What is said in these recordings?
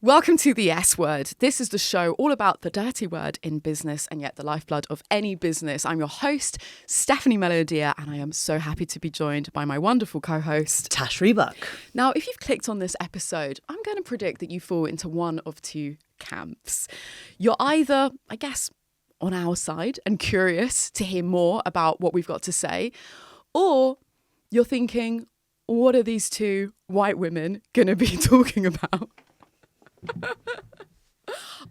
Welcome to the S Word. This is the show all about the dirty word in business and yet the lifeblood of any business. I'm your host, Stephanie Melodia, and I am so happy to be joined by my wonderful co-host, Tash Rebuck. Now, if you've clicked on this episode, I'm going to predict that you fall into one of two camps. You're either, I guess, on our side and curious to hear more about what we've got to say, or you're thinking, what are these two white women going to be talking about?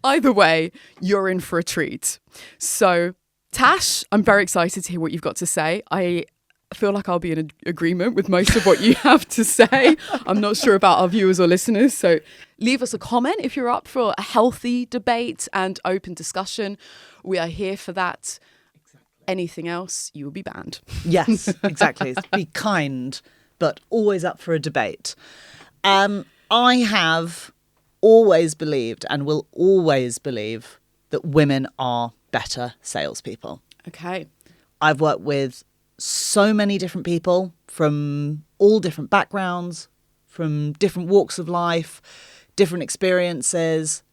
Either way, you're in for a treat. So, Tash, I'm very excited to hear what you've got to say. I feel like I'll be in agreement with most of what you have to say. I'm not sure about our viewers or listeners. So leave us a comment if you're up for a healthy debate and open discussion. We are here for that. Exactly. Anything else, you will be banned. Yes, exactly. Be kind, but always up for a debate. I have always believed and will always believe that women are better salespeople. Okay. I've worked with so many different people from all different backgrounds, from different walks of life, different experiences.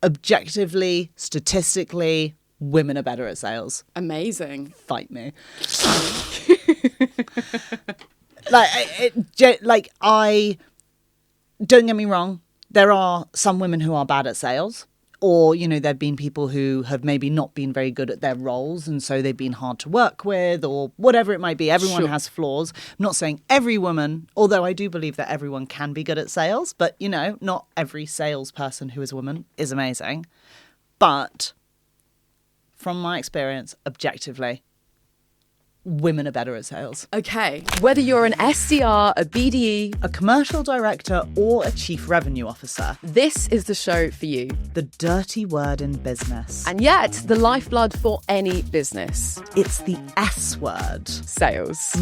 Objectively, statistically, women are better at sales. Amazing. Fight me. Don't get me wrong. There are some women who are bad at sales, or, you know, there have been people who have maybe not been very good at their roles, and so they've been hard to work with, or whatever it might be. Everyone has flaws. I'm not saying every woman, although I do believe that everyone can be good at sales, but, you know, not every salesperson who is a woman is amazing. But from my experience, objectively, women are better at sales. Okay. Whether you're an SDR, a BDE, a commercial director, or a chief revenue officer, this is the show for you. The dirty word in business. And yet, the lifeblood for any business. It's the S word. Sales.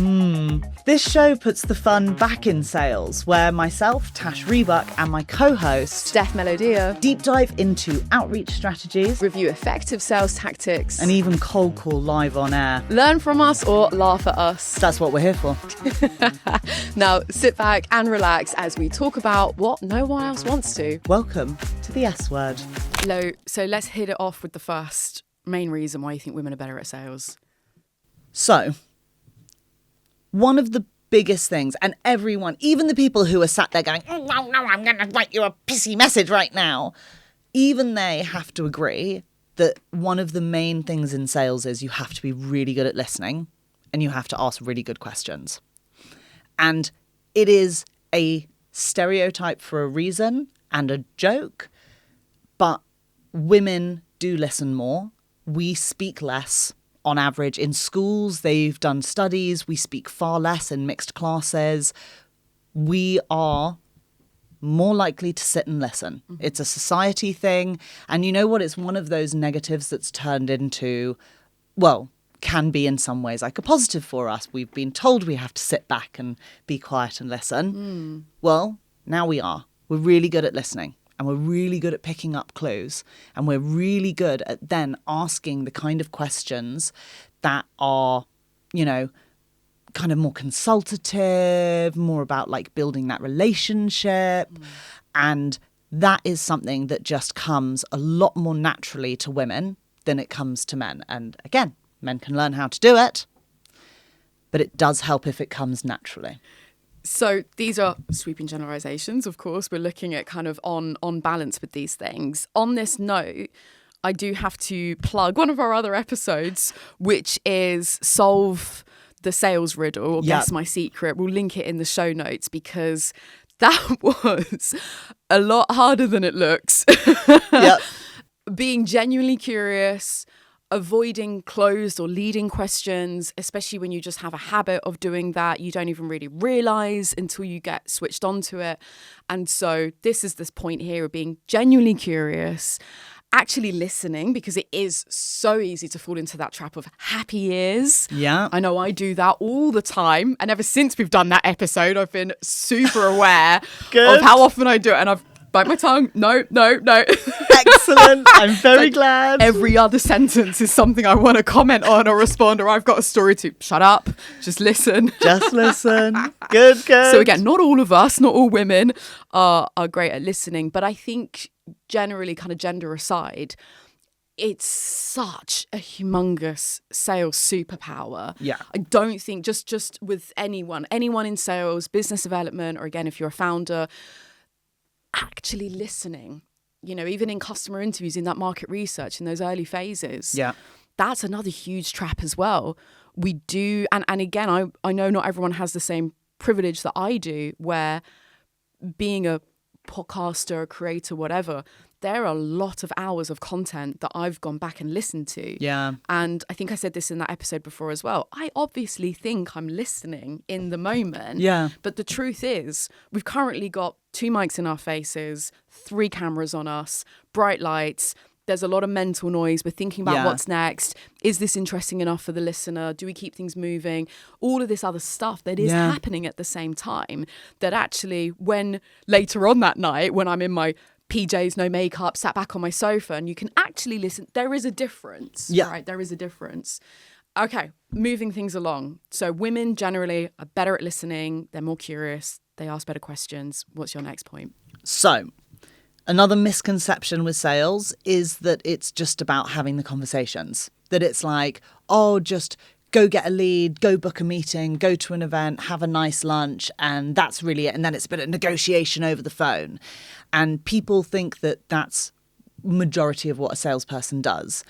This show puts the fun back in sales, where myself, Tash Rebuck, and my co-host, Steph Melodia, deep dive into outreach strategies, review effective sales tactics, and even cold call live on air. Learn from us or laugh at us. That's what we're here for. Now, sit back and relax as we talk about what no one else wants to. Welcome to the S word. Hello. So let's hit it off with the first main reason why you think women are better at sales. So, one of the biggest things, and everyone, even the people who are sat there going, oh, no, I'm going to write you a pissy message right now, even they have to agree that one of the main things in sales is you have to be really good at listening and you have to ask really good questions. And it is a stereotype for a reason and a joke, but women do listen more. We speak less on average. In schools, they've done studies. We speak far less in mixed classes. We are more likely to sit and listen. Mm-hmm. It's a society thing. And you know what? It's one of those negatives that's turned into, well, can be in some ways like a positive for us. We've been told we have to sit back and be quiet and listen. Well, now we are. We're really good at listening. And we're really good at picking up clues. And we're really good at then asking the kind of questions that are, you know, kind of more consultative, more about like building that relationship. And that is something that just comes a lot more naturally to women than it comes to men. And again, men can learn how to do it, but it does help if it comes naturally. So these are sweeping generalizations, of course. We're looking at kind of on balance with these things. On this note, I do have to plug one of our other episodes, which is Solve the Sales Riddle, or Guess My Secret. We'll link it in the show notes because that was a lot harder than it looks. Yep. Being genuinely curious, avoiding closed or leading questions, especially when you just have a habit of doing that. You don't even really realize until you get switched onto it. And so this is this point here of being genuinely curious, actually listening, because it is so easy to fall into that trap of happy ears. Yeah. I know I do that all the time. And ever since we've done that episode, I've been super aware of how often I do it. And I've bite my tongue. No. Excellent. I'm very glad. Every other sentence is something I want to comment on or respond, or I've got a story to. Shut up. Just listen. Just listen. Good. So again, not all of us, not all women are great at listening, but I think generally, kind of gender aside, it's such a humongous sales superpower. Yeah. I don't think just with anyone in sales, business development, or again, if you're a founder, actually listening, even in customer interviews, in that market research, in those early phases. Yeah. That's another huge trap as well. We do, and again, I know not everyone has the same privilege that I do, where being a podcaster, a creator, whatever, there are a lot of hours of content that I've gone back and listened to. Yeah. And I think I said this in that episode before as well. I obviously think I'm listening in the moment. Yeah. But the truth is, we've currently got 2 mics in our faces, 3 cameras on us, bright lights. There's a lot of mental noise. We're thinking about what's next. Is this interesting enough for the listener? Do we keep things moving? All of this other stuff that is happening at the same time, that actually when later on that night, when I'm in my PJs, no makeup, sat back on my sofa, and you can actually listen, there is a difference, right? There is a difference. Okay, moving things along. So women generally are better at listening. They're more curious. They ask better questions. What's your next point? So, another misconception with sales is that it's just about having the conversations. That it's like, oh, just go get a lead, go book a meeting, go to an event, have a nice lunch, and that's really it. And then it's a bit of negotiation over the phone. And people think that that's majority of what a salesperson does.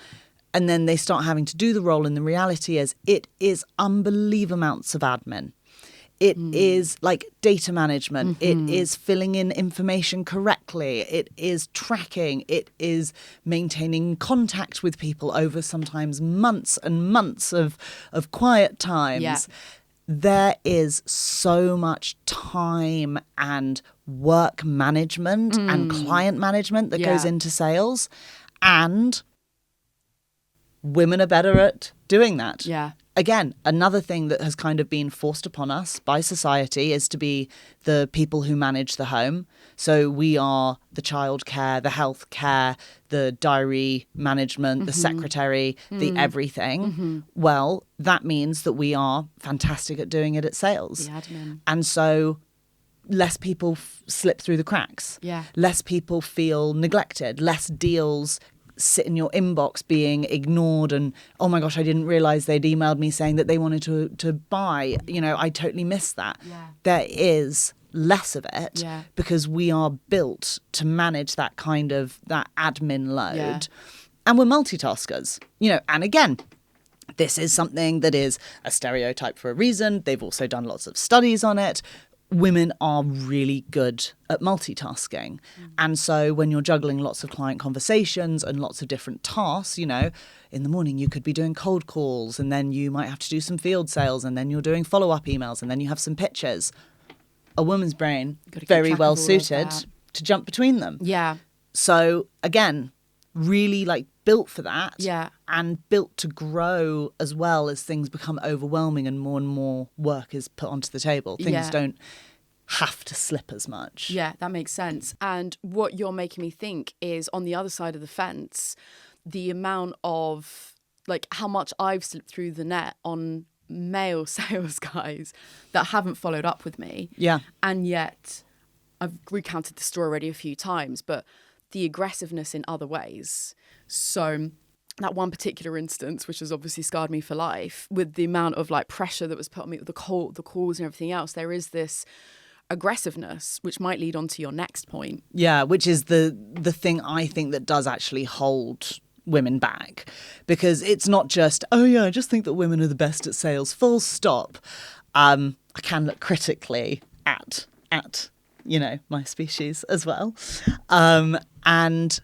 And then they start having to do the role, and the reality is it is unbelievable amounts of admin. It is like data management. It is filling in information correctly. It is tracking. It is maintaining contact with people over sometimes months and months of quiet times. Yeah. There is so much time and work management and client management that goes into sales. And women are better at doing that. Yeah. Again, another thing that has kind of been forced upon us by society is to be the people who manage the home. So we are the childcare, the healthcare, the diary management, the secretary, the everything. Well, that means that we are fantastic at doing it at sales. The admin. And so less people slip through the cracks. Yeah. Less people feel neglected. Less deals sit in your inbox being ignored and, oh my gosh, I didn't realize they'd emailed me saying that they wanted to buy. I totally missed that. Yeah. There is less of it because we are built to manage that kind of that admin load. Yeah. And we're multitaskers, and again, this is something that is a stereotype for a reason. They've also done lots of studies on it. Women are really good at multitasking. And so when you're juggling lots of client conversations and lots of different tasks, in the morning you could be doing cold calls, and then you might have to do some field sales, and then you're doing follow-up emails, and then you have some pitches. A woman's brain, very well suited to jump between them. Yeah. So again, really built for that. Yeah. And built to grow as well as things become overwhelming and more work is put onto the table. Things don't have to slip as much. Yeah, that makes sense. And what you're making me think is, on the other side of the fence, the amount of how much I've slipped through the net on male sales guys that haven't followed up with me. Yeah. And yet I've recounted the story already a few times, but the aggressiveness in other ways. So that one particular instance, which has obviously scarred me for life, with the amount of pressure that was put on me with the calls and everything else, there is this aggressiveness, which might lead on to your next point. Yeah, which is the thing I think that does actually hold women back, because it's not just, oh yeah, I just think that women are the best at sales, full stop. I can look critically at my species as well. And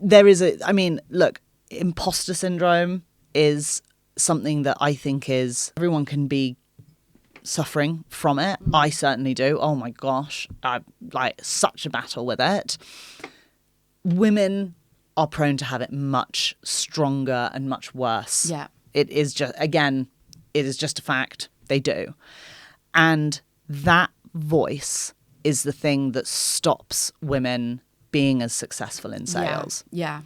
there is imposter syndrome is something that I think is, everyone can be suffering from it. I certainly do. Oh my gosh, I'm such a battle with it. Women are prone to have it much stronger and much worse. Yeah. It is just a fact. They do. And that voice is the thing that stops women being as successful in sales. Yeah.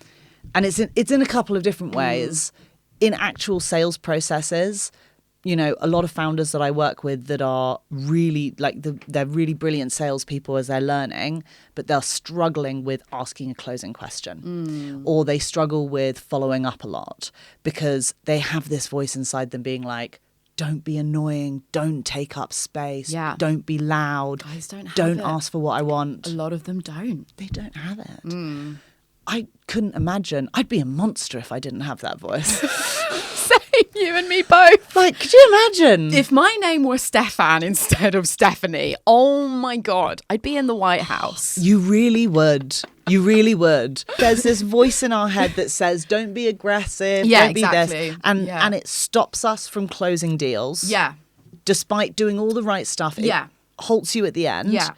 And it's in a couple of different ways. In actual sales processes, you know, a lot of founders that I work with that are really they're really brilliant salespeople as they're learning, but they're struggling with asking a closing question, or they struggle with following up a lot because they have this voice inside them being like, don't be annoying, don't take up space, don't be loud, Guys don't ask for what I want. A lot of them don't. They don't have it. I couldn't imagine. I'd be a monster if I didn't have that voice. Same, you and me both. Like, could you imagine? If my name were Stefan instead of Stephanie, oh my God, I'd be in the White House. You really would. You really would. There's this voice in our head that says, don't be aggressive, don't be this. And it stops us from closing deals. Yeah. Despite doing all the right stuff, it halts you at the end. Yeah.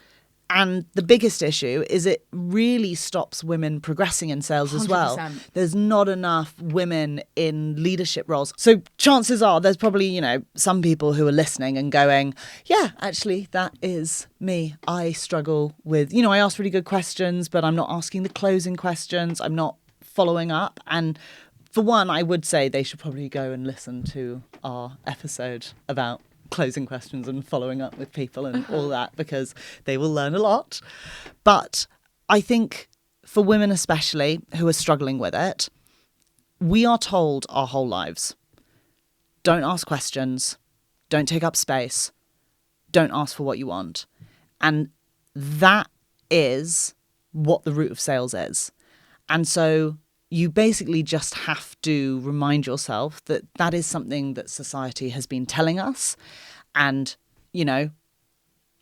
And the biggest issue is it really stops women progressing in sales as well. 100%. There's not enough women in leadership roles. So chances are there's probably, you know, some people who are listening and going, yeah, actually, that is me. I struggle with, you know, I ask really good questions, but I'm not asking the closing questions. I'm not following up. And for one, I would say they should probably go and listen to our episode about closing questions and following up with people and all that, because they will learn a lot. But I think for women especially who are struggling with it, we are told our whole lives, don't ask questions, don't take up space, don't ask for what you want. And that is what the root of sales is. And so you basically just have to remind yourself that that is something that society has been telling us. And, you know,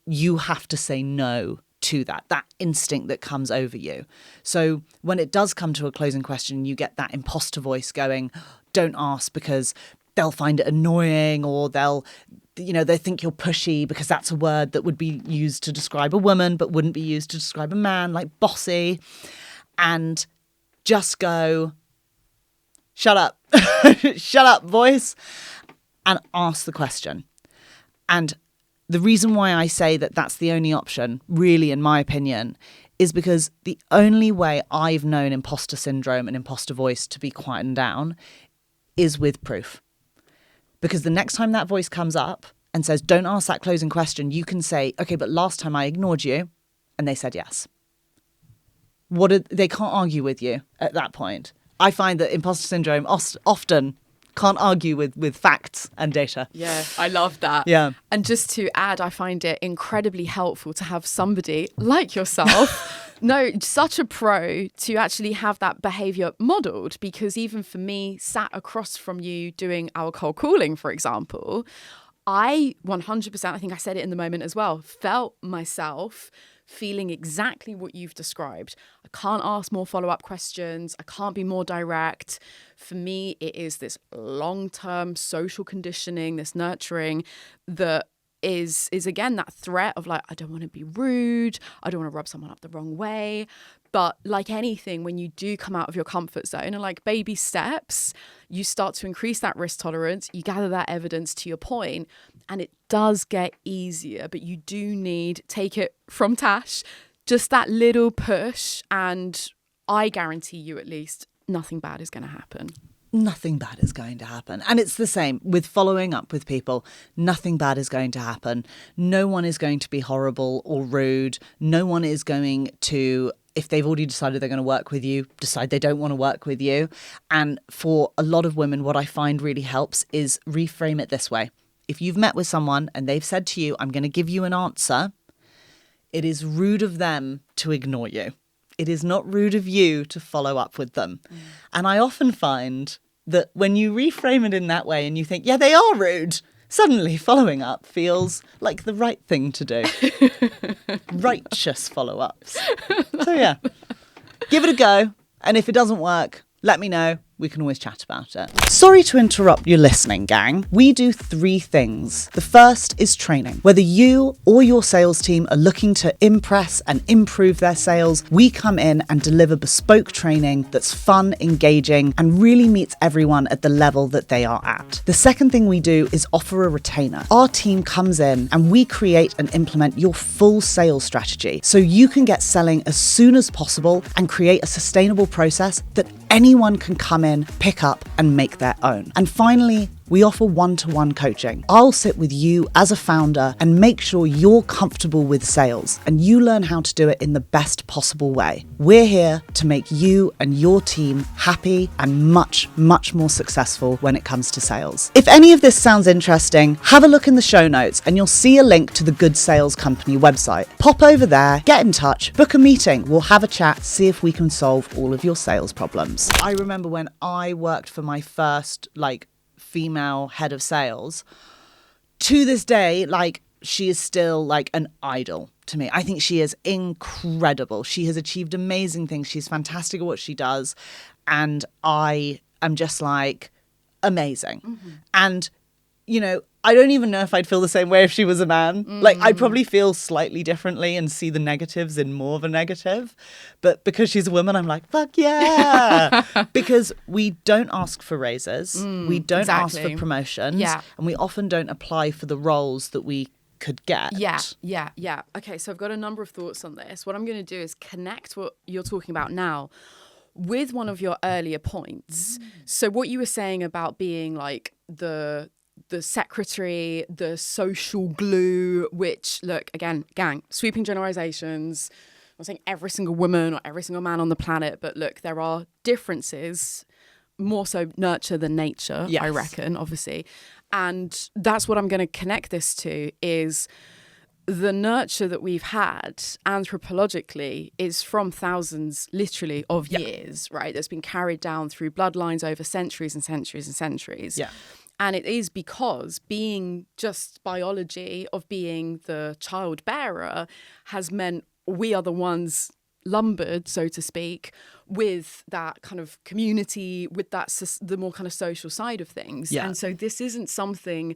you have to say no to that instinct that comes over you. So when it does come to a closing question, you get that imposter voice going, don't ask because they'll find it annoying, or they'll, you know, they think you're pushy, because that's a word that would be used to describe a woman but wouldn't be used to describe a man, like bossy. And just go, shut up, shut up, voice, and ask the question. And the reason why I say that that's the only option, really, in my opinion, is because the only way I've known imposter syndrome and imposter voice to be quietened down is with proof. Because the next time that voice comes up and says, don't ask that closing question, you can say, okay, but last time I ignored you and they said yes. They can't argue with you at that point. I find that imposter syndrome often can't argue with facts and data. Yeah, I love that. Yeah. And just to add, I find it incredibly helpful to have somebody like yourself, such a pro, to actually have that behavior modeled. Because even for me, sat across from you doing our cold calling, for example, I 100%, I think I said it in the moment as well, felt myself feeling exactly what you've described. I can't ask more follow-up questions. I can't be more direct. For me, it is this long-term social conditioning, this nurturing that is again that threat of like, I don't want to be rude. I don't want to rub someone up the wrong way. But like anything, when you do come out of your comfort zone and like baby steps, you start to increase that risk tolerance. You gather that evidence, to your point, and it does get easier. But you do need, take it from Tash, just that little push. And I guarantee you, at least, nothing bad is going to happen. Nothing bad is going to happen. And it's the same with following up with people. Nothing bad is going to happen. No one is going to be horrible or rude. No one is going to, if they've already decided they're going to work with you, decide they don't want to work with you. And for a lot of women, what I find really helps is reframe it this way. If you've met with someone and they've said to you, I'm going to give you an answer, it is rude of them to ignore you. It is not rude of you to follow up with them. And I often find that when you reframe it in that way and you think, yeah, they are rude, suddenly following up feels like the right thing to do. Righteous follow-ups. So yeah, give it a go. And if it doesn't work, let me know. we can always chat about it. Sorry to interrupt your listening, gang. We do 3 things. The first is training. Whether you or your sales team are looking to impress and improve their sales, we come in and deliver bespoke training that's fun, engaging, and really meets everyone at the level that they are at. The second thing we do is offer a retainer. Our team comes in and we create and implement your full sales strategy so you can get selling as soon as possible and create a sustainable process that anyone can come in, pick up, and make their own. And finally, we offer one-to-one coaching. I'll sit with you as a founder and make sure you're comfortable with sales and you learn how to do it in the best possible way. We're here to make you and your team happy and much, much more successful when it comes to sales. If any of this sounds interesting, have a look in the show notes and you'll see a link to the Good Sales Company website. Pop over there, get in touch, book a meeting. We'll have a chat, see if we can solve all of your sales problems. I remember when I worked for my first, female head of sales, to this day, she is still an idol to me. I think she is incredible. She has achieved amazing things. She's fantastic at what she does. And I am just amazing. Mm-hmm. And, I don't even know if I'd feel the same way if she was a man. Mm. I'd probably feel slightly differently and see the negatives in more of a negative. But because she's a woman, I'm like, fuck yeah. Because we don't ask for raises. We don't ask for promotions. Yeah. And we often don't apply for the roles that we could get. Yeah. Okay, so I've got a number of thoughts on this. What I'm going to do is connect what you're talking about now with one of your earlier points. So what you were saying about being the secretary, the social glue, which, look, again, gang, sweeping generalizations. I'm not saying every single woman or every single man on the planet, but look, there are differences, more so nurture than nature, yes. I reckon, obviously. And that's what I'm going to connect this to is the nurture that we've had anthropologically is from thousands, literally, of years, right? That's been carried down through bloodlines over centuries and centuries and centuries. Yeah. And it is because being just biology of being the child bearer has meant we are the ones lumbered, so to speak, with that kind of community, with that the more kind of social side of things. Yeah. And so this isn't something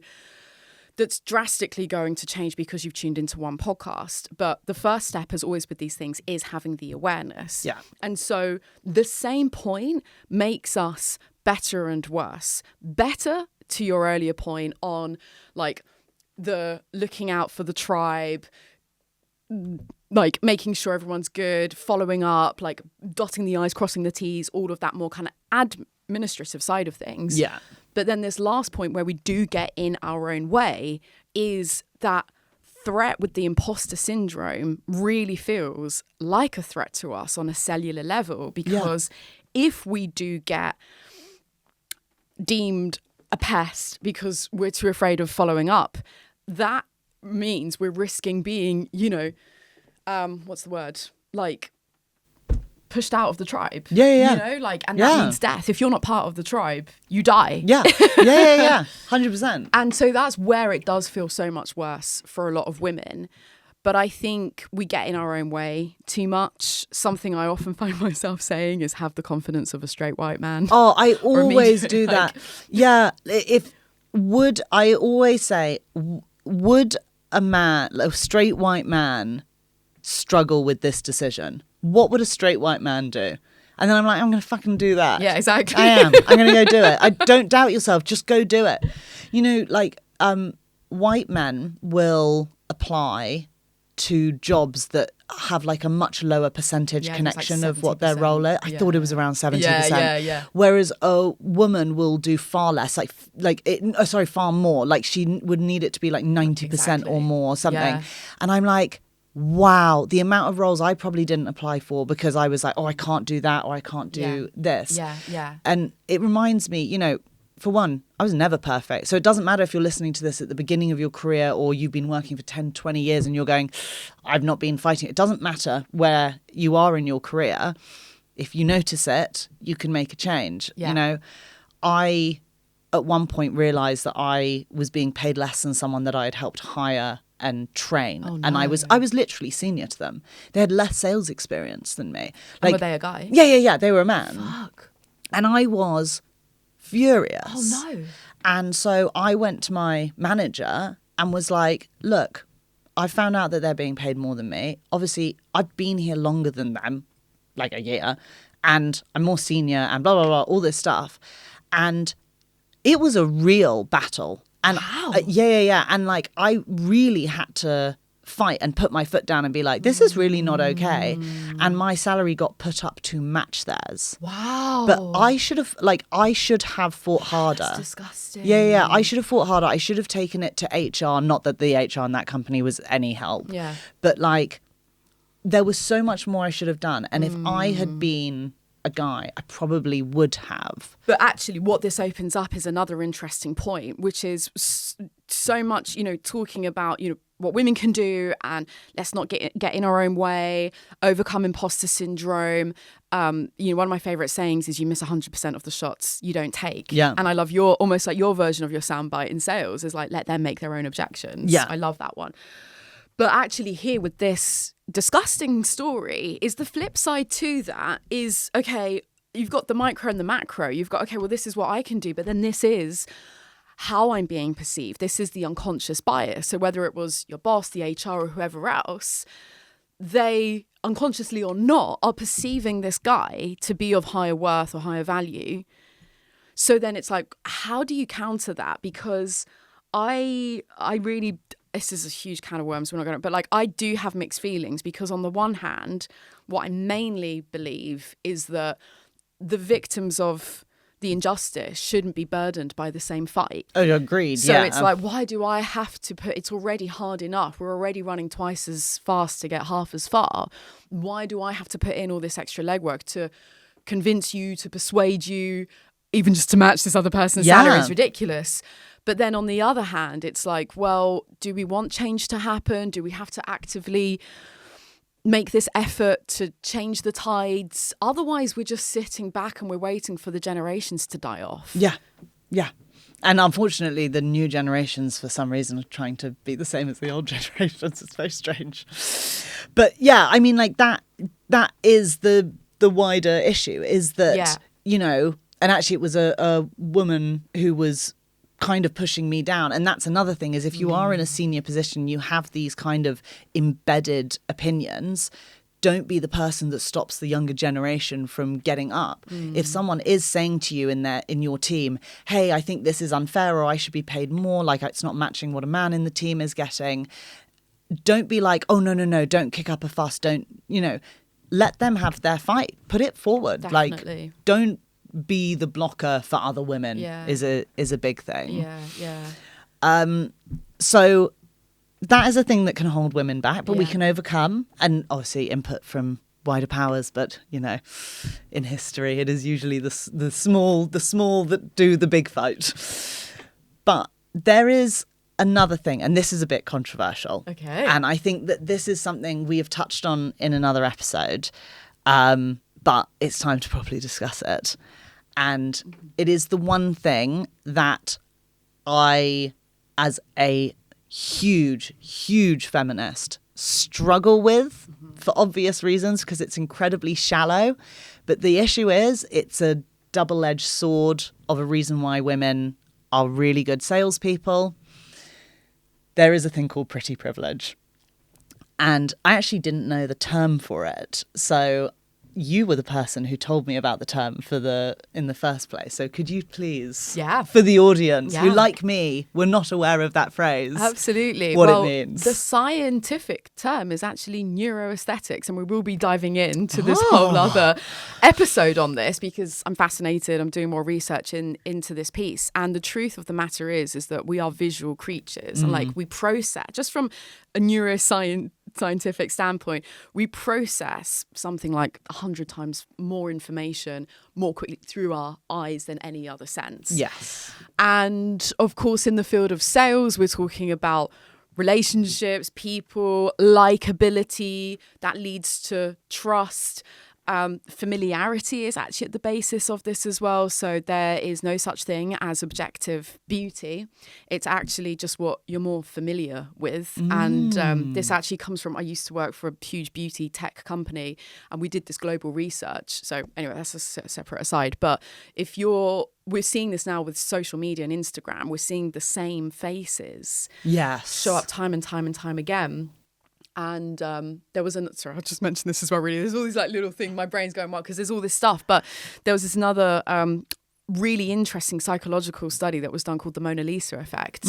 that's drastically going to change because you've tuned into one podcast. But the first step, as always with these things, is having the awareness. Yeah. And so the same point makes us better and worse. Better, to your earlier point on the looking out for the tribe, making sure everyone's good, following up, dotting the I's, crossing the T's, all of that more kind of administrative side of things. Yeah. But then this last point where we do get in our own way is that threat with the imposter syndrome really feels like a threat to us on a cellular level, because if we do get deemed a pest because we're too afraid of following up, that means we're risking being, what's the word? Pushed out of the tribe. Yeah. And that means death. If you're not part of the tribe, you die. Yeah. 100%. And so that's where it does feel so much worse for a lot of women. But I think we get in our own way too much. Something I often find myself saying is have the confidence of a straight white man. Oh, I always do that. Yeah. I always say, would a straight white man struggle with this decision? What would a straight white man do? And then I'm like, I'm going to fucking do that. Yeah, exactly. I am. I'm going to go do it. Don't doubt yourself. Just go do it. White men will apply to jobs that have a much lower percentage connection of what their role is. I thought it was around 70%. Yeah. Whereas a woman will do far less, far more. She would need it to be 90% or more or something. Yeah. And I'm like, wow, the amount of roles I probably didn't apply for because I was like, oh, I can't do that or I can't do this. Yeah. And it reminds me, for one, I was never perfect. So it doesn't matter if you're listening to this at the beginning of your career or you've been working for 10, 20 years and you're going, I've not been fighting. It doesn't matter where you are in your career. If you notice it, you can make a change. Yeah. I, at one point, realised that I was being paid less than someone that I had helped hire and train. Oh, no. And I was literally senior to them. They had less sales experience than me. Were they a guy? Yeah. They were a man. Fuck. And I was furious. Oh, no. And so I went to my manager and was like, look, I found out that they're being paid more than me. Obviously, I've been here longer than them, like a year, and I'm more senior and blah, blah, blah, all this stuff. And it was a real battle. And wow. Yeah. And like, I really had to fight and put my foot down and be like, this is really not okay. And my salary got put up to match theirs. Wow. But I should have fought harder. That's disgusting. Yeah. I should have fought harder. I should have taken it to HR. Not that the HR in that company was any help. Yeah. But like, there was so much more I should have done. And if I had been a guy, I probably would have. But actually, what this opens up is another interesting point, which is so much, talking about, what women can do, and let's not get in our own way, overcome imposter syndrome. One of my favorite sayings is you miss 100% of the shots you don't take. Yeah. And I love your version of your soundbite in sales is like, let them make their own objections. Yeah. I love that one. But actually here with this disgusting story is the flip side to that is, okay, you've got the micro and the macro. You've got, okay, well, this is what I can do. But then this is how I'm being perceived. This is the unconscious bias. So whether it was your boss, the HR, or whoever else, they unconsciously or not are perceiving this guy to be of higher worth or higher value. So then it's like, how do you counter that? Because I really, this is a huge can of worms, we're not going to, but like I do have mixed feelings because on the one hand, what I mainly believe is that the victims of the injustice shouldn't be burdened by the same fight. Oh, agreed. So it's like, why do I have to it's already hard enough. We're already running twice as fast to get half as far. Why do I have to put in all this extra legwork to convince you, to persuade you, even just to match this other person's salary is ridiculous. But then on the other hand, it's like, well, do we want change to happen? Do we have to actively make this effort to change the tides? Otherwise, we're just sitting back and we're waiting for the generations to die off. Yeah. And unfortunately, the new generations, for some reason, are trying to be the same as the old generations. It's very strange. But yeah, I mean, like that is the wider issue is that, and actually it was a woman who was kind of pushing me down. And that's another thing is if you are in a senior position, you have these kind of embedded opinions. Don't be the person that stops the younger generation from getting up. If someone is saying to you in your team, hey, I think this is unfair or I should be paid more, like it's not matching what a man in the team is getting, don't be like, oh, no, don't kick up a fuss. Don't, let them have their fight. Put it forward. Definitely. Like, don't be the blocker for other women is a big thing. Yeah. So that is a thing that can hold women back, but we can overcome, and obviously input from wider powers. But in history, it is usually the small that do the big fight. But there is another thing, and this is a bit controversial. Okay. And I think that this is something we have touched on in another episode, but it's time to properly discuss it. And it is the one thing that I, as a huge feminist, struggle with for obvious reasons because it's incredibly shallow. But the issue is it's a double-edged sword of a reason why women are really good salespeople. There is a thing called pretty privilege. And I actually didn't know the term for it. So you were the person who told me about the term in the first place. So could you please, for the audience who, like me, were not aware of that phrase, absolutely, what it means? The scientific term is actually neuroaesthetics, and we will be diving into this whole other episode on this because I'm fascinated. I'm doing more research into this piece, and the truth of the matter is that we are visual creatures, and like we process just from a neuroscientific standpoint, we process something like 100 times more information more quickly through our eyes than any other sense. Yes. And of course, in the field of sales, we're talking about relationships, people, likability that leads to trust. Familiarity is actually at the basis of this as well. So there is no such thing as objective beauty. It's actually just what you're more familiar with. And this actually comes from, I used to work for a huge beauty tech company, and we did this global research. So anyway, that's a separate aside. But we're seeing this now with social media and Instagram. We're seeing the same faces show up time and time and time again. And there was sorry, I'll just mention this as well, really. There's all these like little things, my brain's going wild because there's all this stuff. But there was this another really interesting psychological study that was done called the Mona Lisa effect,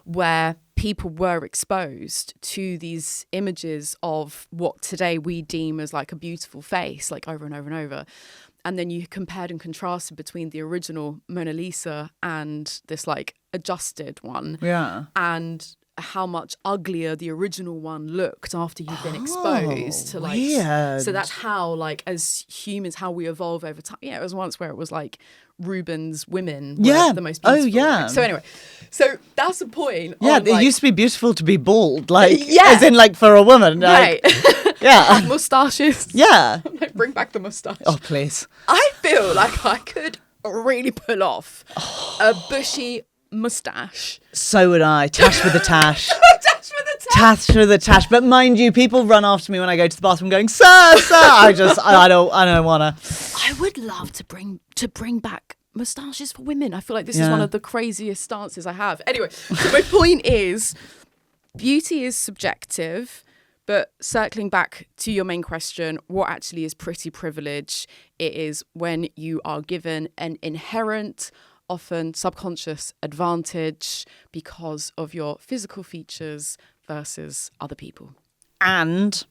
where people were exposed to these images of what today we deem as like a beautiful face, like over and over and over. And then you compared and contrasted between the original Mona Lisa and this like adjusted one. Yeah. And how much uglier the original one looked after you've been exposed to like weird. So that's how like as humans how we evolve over time. Yeah, it was once where it was like Rubens women were the most beautiful. Oh yeah. So anyway, so that's the point. Yeah, of, it like, used to be beautiful to be bald, like Yeah. as in like for a woman. Like, right. Yeah. Moustaches. Yeah. Like, bring back the moustache. Oh please. I feel like I could really pull off a bushy moustache. So would I. Tash with a tash. Tash with a tash. Tash with a tash. But mind you, people run after me when I go to the bathroom going, sir. I don't wanna. I would love to bring back moustaches for women. I feel like this is one of the craziest stances I have. Anyway, so my point is beauty is subjective, but circling back to your main question, what actually is pretty privilege? It is when you are given an inherent, often subconscious advantage because of your physical features versus other people. And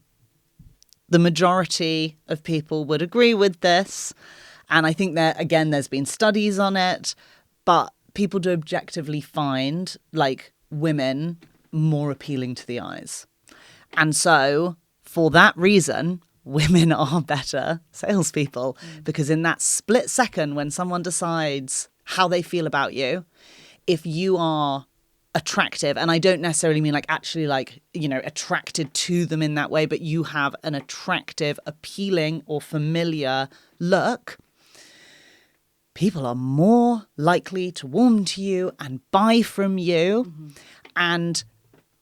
the majority of people would agree with this. And I think that, again, there's been studies on it, but people do objectively find like women more appealing to the eyes. And so for that reason, women are better salespeople, because in that split second when someone decides how they feel about you, if you are attractive, and I don't necessarily mean like actually like, you know, attracted to them in that way, but you have an attractive, appealing or familiar look, people are more likely to warm to you and buy from you. Mm-hmm. And,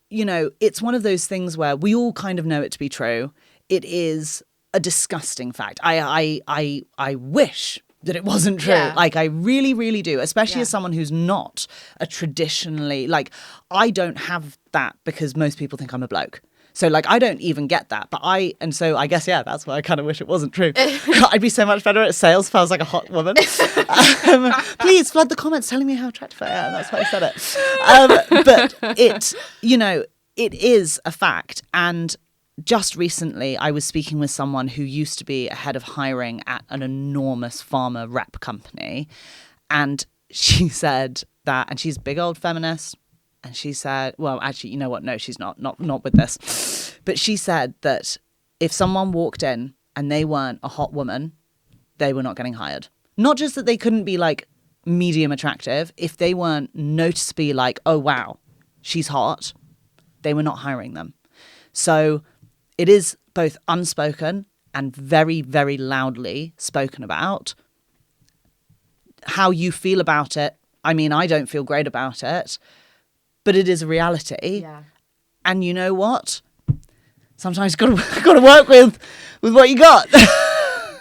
you know, it's one of those things where we all kind of know it to be true. It is a disgusting fact. I wish that it wasn't true. Yeah. Like, I really, really do, especially as someone who's not a traditionally, like, I don't have that because most people think I'm a bloke. So, like, I don't even get that. And so I guess, that's why I kind of wish it wasn't true. I'd be so much better at sales if I was like a hot woman. Please flood the comments telling me how attractive I am. That's why I said it. But it, you know, it is a fact. And just recently, I was speaking with someone who used to be a head of hiring at an enormous pharma rep company. And she said that, and she's a big old feminist. And she said, well, actually, you know what? No, she's not with this. But she said that if someone walked in and they weren't a hot woman, they were not getting hired. Not just that they couldn't be like medium attractive. If they weren't noticeably like, oh, wow, she's hot, they were not hiring them. So it is both unspoken and very, very loudly spoken about. How you feel about it, I mean, I don't feel great about it. But it is a reality. Yeah. And you know what? Sometimes you've got to work with what you got.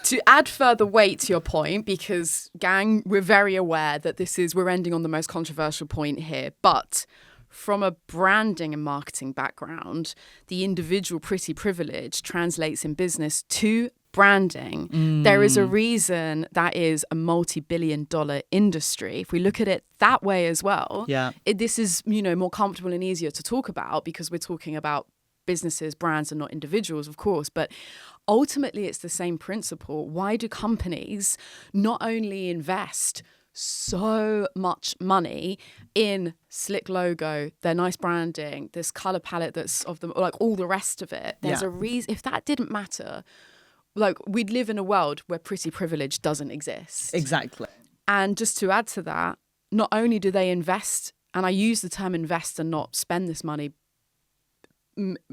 To add further weight to your point, because, gang, we're very aware that we're ending on the most controversial point here. But from a branding and marketing background, the individual pretty privilege translates in business to branding. There is a reason that is a multi-billion-dollar industry. If we look at it that way as well, this is, you know, more comfortable and easier to talk about because we're talking about businesses, brands, and not individuals, of course. But ultimately, it's the same principle. Why do companies not only invest so much money in slick logo, their nice branding, this color palette that's of them, like all the rest of it? There's a reason. If that didn't matter, like, we'd live in a world where pretty privilege doesn't exist. Exactly. And just to add to that, not only do they invest, and I use the term invest and not spend this money,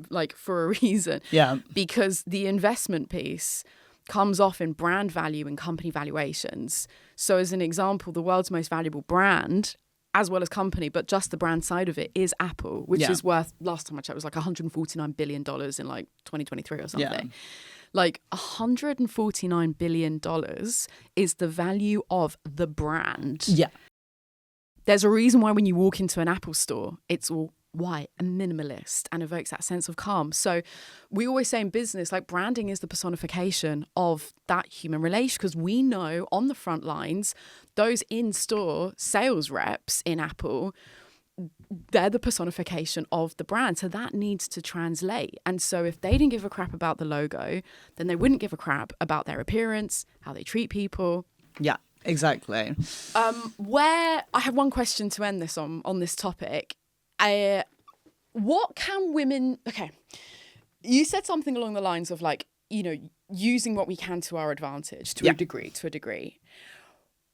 like, for a reason. Yeah. Because the investment piece comes off in brand value and company valuations. So as an example, the world's most valuable brand, as well as company, but just the brand side of it, is Apple, which is worth, last time I checked, was like $149 billion in like 2023 or something. Yeah. Like $149 billion is the value of the brand. Yeah. There's a reason why when you walk into an Apple store, it's all white and minimalist and evokes that sense of calm. So we always say in business, like, branding is the personification of that human relation, because we know on the front lines, those in-store sales reps in Apple, they're the personification of the brand. So that needs to translate. And so if they didn't give a crap about the logo, then they wouldn't give a crap about their appearance, how they treat people. Yeah, exactly. Where I have one question to end this on this topic. What can women, okay, you said something along the lines of, like, you know, using what we can to our advantage to a degree.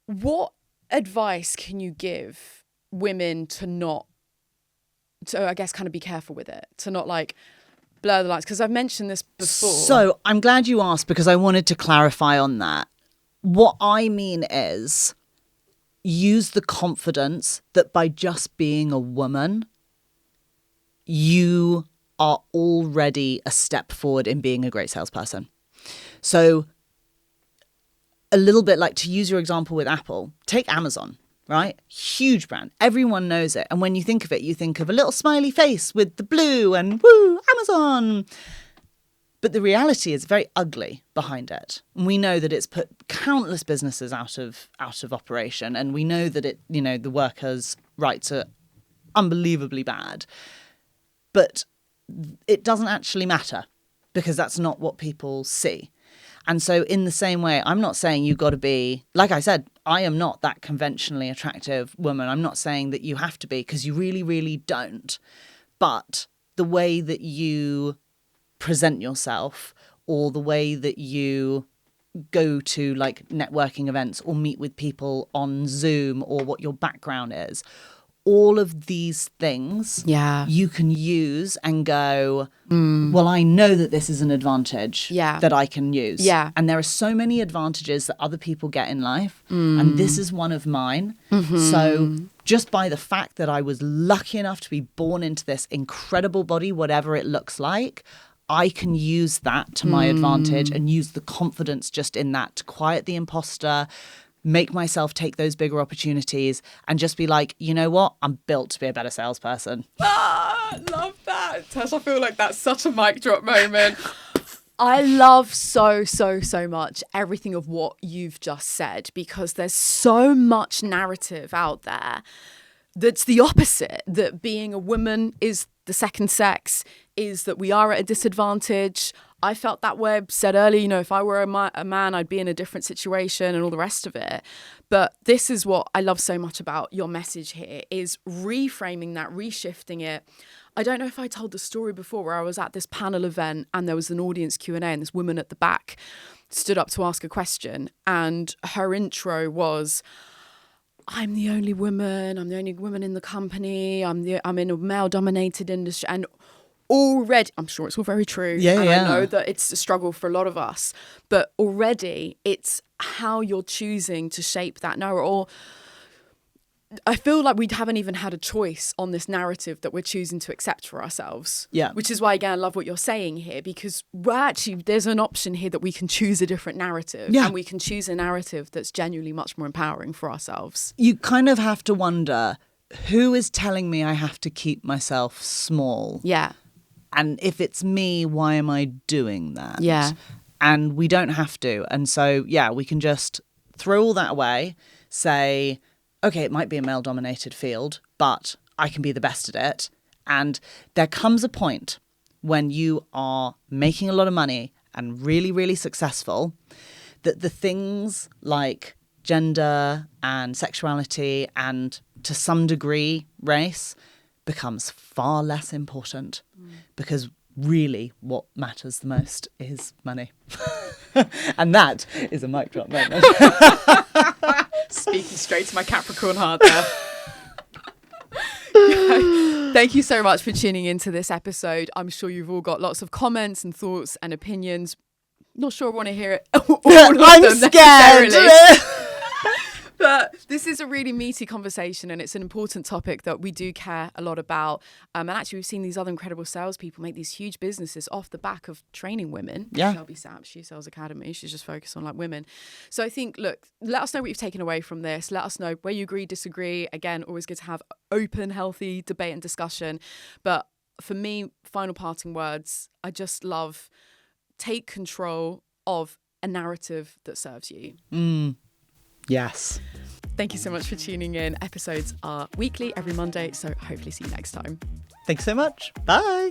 What advice can you give women to I guess kind of be careful with it, to not like blur the lines? Because I've mentioned this before. So I'm glad you asked, because I wanted to clarify on that. What I mean is, use the confidence that by just being a woman, you are already a step forward in being a great salesperson. So a little bit like, to use your example with Apple, take Amazon, right? Huge brand. Everyone knows it. And when you think of it, you think of a little smiley face with the blue and woo, Amazon. But the reality is very ugly behind it. And we know that it's put countless businesses out of operation. And we know that it, you know, the workers' rights are unbelievably bad. But it doesn't actually matter, because that's not what people see. And so in the same way, I'm not saying you've got to be, like I said, I am not that conventionally attractive woman. I'm not saying that you have to be, because you really, really don't. But the way that you present yourself, or the way that you go to like networking events or meet with people on Zoom, or what your background is, all of these things you can use and go, well, I know that this is an advantage that I can use. Yeah. And there are so many advantages that other people get in life. And this is one of mine. So just by the fact that I was lucky enough to be born into this incredible body, whatever it looks like, I can use that to my advantage, and use the confidence just in that to quiet the imposter, make myself take those bigger opportunities, and just be like, you know what? I'm built to be a better salesperson. Love that. Tash, I feel like that's such a mic drop moment. I love so much everything of what you've just said, because there's so much narrative out there that's the opposite, that being a woman is the second sex, is that we are at a disadvantage. I felt that way, said earlier, you know, if I were a man, I'd be in a different situation and all the rest of it. But this is what I love so much about your message here, is reframing that, reshifting it. I don't know if I told the story before, where I was at this panel event and there was an audience Q&A, and this woman at the back stood up to ask a question, and her intro was, I'm the only woman in the company, I'm in a male-dominated industry. And already, I'm sure it's all very true. I know that it's a struggle for a lot of us, but already it's how you're choosing to shape that narrative. Or I feel like we haven't even had a choice on this narrative that we're choosing to accept for ourselves. Yeah. Which is why, again, I love what you're saying here, because there's an option here that we can choose a different narrative. Yeah. And we can choose a narrative that's genuinely much more empowering for ourselves. You kind of have to wonder, who is telling me I have to keep myself small? Yeah. And if it's me, why am I doing that? Yeah. And we don't have to. And so, yeah, we can just throw all that away, say, okay, it might be a male-dominated field, but I can be the best at it. And there comes a point when you are making a lot of money and really, really successful, that the things like gender and sexuality and, to some degree, race becomes far less important, because really what matters the most is money. And that is a mic drop moment. Speaking straight to my Capricorn heart there. Thank you so much for tuning into this episode. I'm sure you've all got lots of comments and thoughts and opinions. Not sure I want to hear it. All of I'm them scared. necessarily. But this is a really meaty conversation, and it's an important topic that we do care a lot about. And actually, we've seen these other incredible salespeople make these huge businesses off the back of training women. Yeah. Shelby Sapp, she sells Academy. She's just focused on like women. So I think, look, let us know what you've taken away from this. Let us know where you agree, disagree. Again, always good to have open, healthy debate and discussion. But for me, final parting words, I just love take control of a narrative that serves you. Yes. Thank you so much for tuning in. Episodes are weekly every Monday, so hopefully see you next time. Thanks so much. Bye.